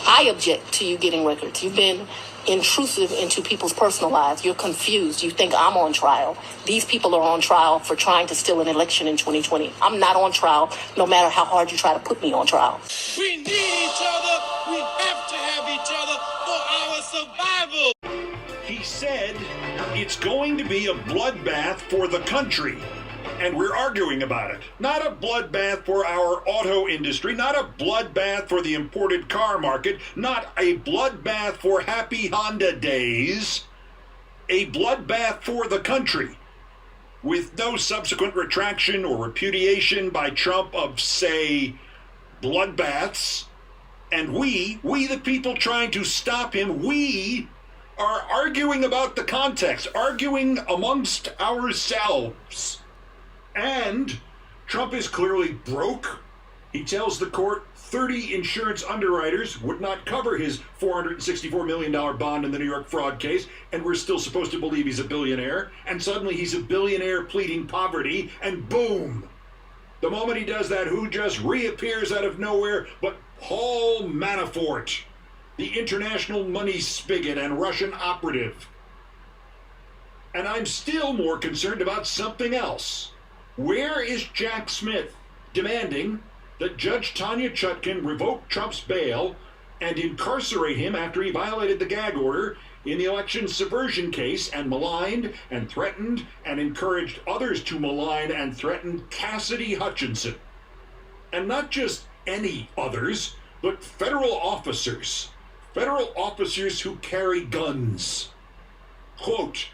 I object to you getting records. You've been intrusive into people's personal lives. You're confused. You think I'm on trial. These people are on trial for trying to steal an election in 2020. I'm not on trial, no matter how hard you try to put me on trial. We need each other. We have to have each other for our survival. He said it's going to be a bloodbath for the country. And we're arguing about it. Not a bloodbath for our auto industry, not a bloodbath for the imported car market, not a bloodbath for happy Honda days, a bloodbath for the country, with no subsequent retraction or repudiation by Trump of, say, bloodbaths. And we, the people trying to stop him, we are arguing about the context, arguing amongst ourselves. And Trump is clearly broke. He tells the court 30 insurance underwriters would not cover his $464 million bond in the New York fraud case, and we're still supposed to believe he's a billionaire. And suddenly he's a billionaire pleading poverty, and boom! The moment he does that, who just reappears out of nowhere but Paul Manafort, the international money spigot and Russian operative. And I'm still more concerned about something else. Where is Jack Smith demanding that Judge Tanya Chutkan revoke Trump's bail and incarcerate him after he violated the gag order in the election subversion case and maligned and threatened and encouraged others to malign and threaten Cassidy Hutchinson? And not just any others, but federal officers who carry guns. Quote,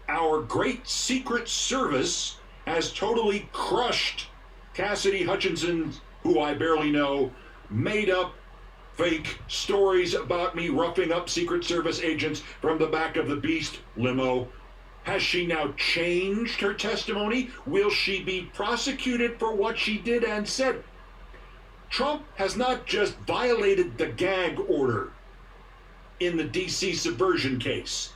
"Our great Secret Service has totally crushed Cassidy Hutchinson, who I barely know, made up fake stories about me roughing up Secret Service agents from the back of the Beast limo. Has she now changed her testimony? Will she be prosecuted for what she did and said?" Trump has not just violated the gag order in the D.C. subversion case.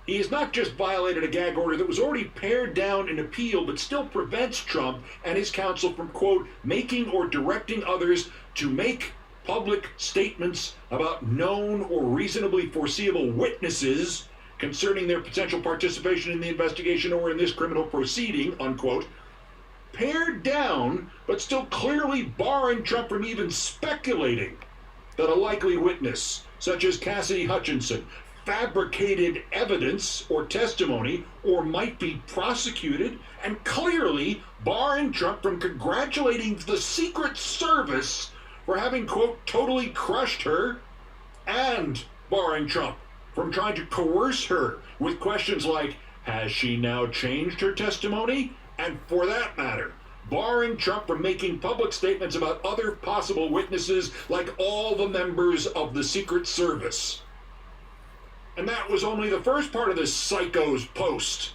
He has not just violated a gag order that was already pared down in appeal, but still prevents Trump and his counsel from, quote, making or directing others to make public statements about known or reasonably foreseeable witnesses concerning their potential participation in the investigation or in this criminal proceeding, unquote. Pared down, but still clearly barring Trump from even speculating that a likely witness, such as Cassidy Hutchinson, fabricated evidence or testimony or might be prosecuted, and clearly barring Trump from congratulating the Secret Service for having, quote, totally crushed her, and barring Trump from trying to coerce her with questions like, has she now changed her testimony? And for that matter, barring Trump from making public statements about other possible witnesses like all the members of the Secret Service. And that was only the first part of this psycho's post.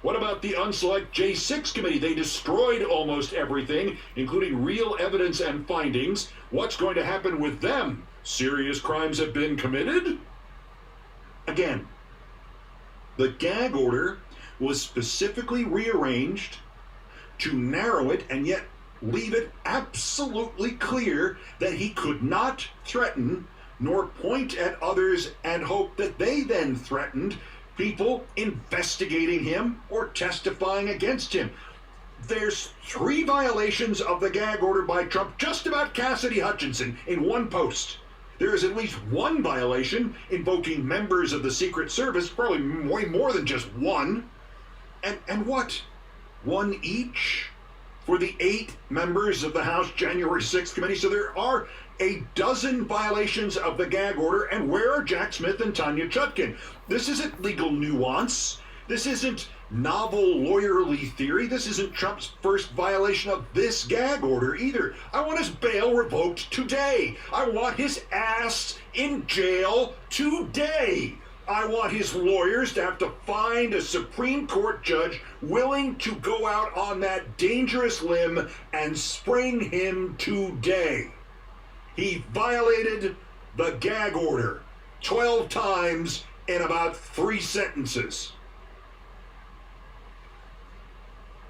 What about the Unselect J6 committee? They destroyed almost everything, including real evidence and findings. What's going to happen with them? Serious crimes have been committed? Again, the gag order was specifically rearranged to narrow it and yet leave it absolutely clear that he could not threaten nor point at others and hope that they then threatened people investigating him or testifying against him. There's 3 violations of the gag order by Trump just about Cassidy Hutchinson in one post. There is at least 1 violation invoking members of the Secret Service, probably way more than just 1. And what? 1 each for the 8 members of the House January 6th committee? So there are a dozen violations of the gag order, and where are Jack Smith and Tanya Chutkan? This isn't legal nuance. This isn't novel lawyerly theory. This isn't Trump's first violation of this gag order either. I want his bail revoked today. I want his ass in jail today. I want his lawyers to have to find a Supreme Court judge willing to go out on that dangerous limb and spring him today. He violated the gag order 12 times in about 3 sentences.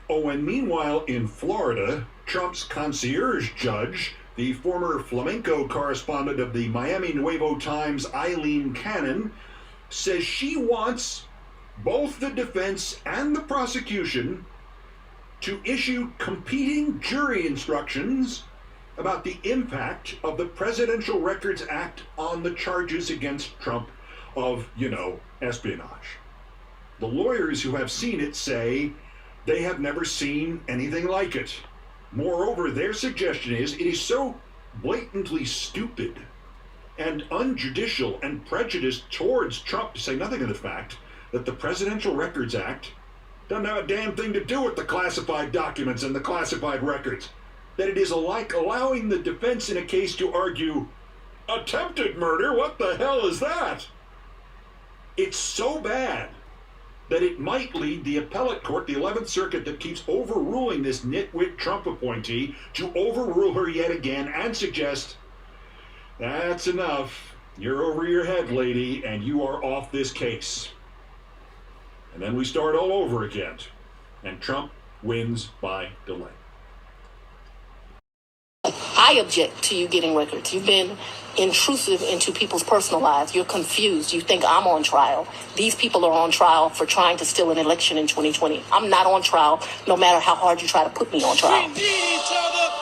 Oh, and meanwhile in Florida, Trump's concierge judge The former flamenco correspondent of the Miami Nuevo Times, Eileen Cannon, says she wants both the defense and the prosecution to issue competing jury instructions about the impact of the Presidential Records Act on the charges against Trump of, espionage. The lawyers who have seen it say they have never seen anything like it. Moreover, their suggestion is it is so blatantly stupid and unjudicial and prejudiced towards Trump, to say nothing of the fact that the Presidential Records Act doesn't have a damn thing to do with the classified documents and the classified records, that it is like allowing the defense in a case to argue, attempted murder? What the hell is that? It's so bad that it might lead the appellate court, the 11th Circuit that keeps overruling this nitwit Trump appointee, to overrule her yet again and suggest, that's enough. You're over your head, lady, and you are off this case. And then we start all over again, and Trump wins by delay. I object to you getting records. You've been intrusive into people's personal lives. You're confused. You think I'm on trial. These people are on trial for trying to steal an election in 2020. I'm not on trial, no matter how hard you try to put me on trial. We need each other.